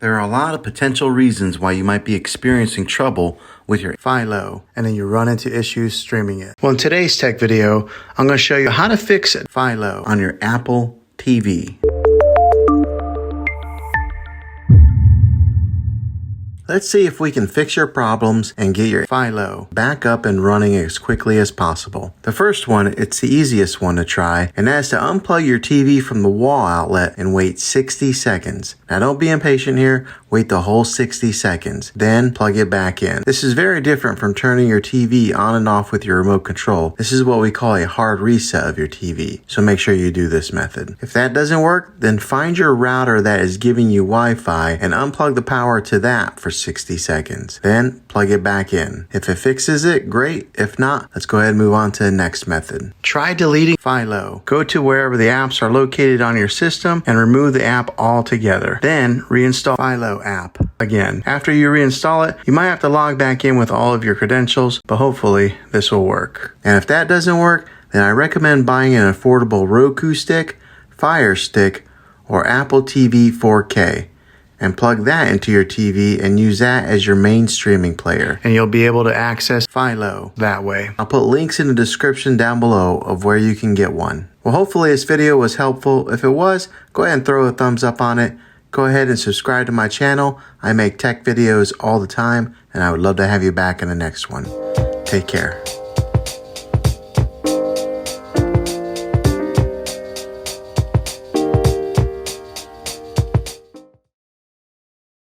There are a lot of potential reasons why you might be experiencing trouble with your Philo, and then you run into issues streaming it. Well, in today's tech video, I'm going to show you how to fix Philo on your Apple TV. Let's see if we can fix your problems and get your Philo back up and running as quickly as possible. The first one, it's the easiest one to try, and that's to unplug your TV from the wall outlet and wait 60 seconds. Now don't be impatient here, wait the whole 60 seconds, then plug it back in. This is very different from turning your TV on and off with your remote control. This is what we call a hard reset of your TV, so make sure you do this method. If that doesn't work, then find your router that is giving you Wi-Fi and unplug the power to that for 60 seconds. Then plug it back in. If it fixes it, great. If not, let's go ahead and move on to the next method. Try deleting Philo. Go to wherever the apps are located on your system and remove the app altogether. Then reinstall Philo app again. After you reinstall it, you might have to log back in with all of your credentials, but hopefully this will work. And if that doesn't work, then I recommend buying an affordable Roku stick, Fire Stick, or Apple TV 4K. And plug that into your TV and use that as your main streaming player. And you'll be able to access Philo that way. I'll put links in the description down below of where you can get one. Well, hopefully this video was helpful. If it was, go ahead and throw a thumbs up on it. Go ahead and subscribe to my channel. I make tech videos all the time, and I would love to have you back in the next one. Take care.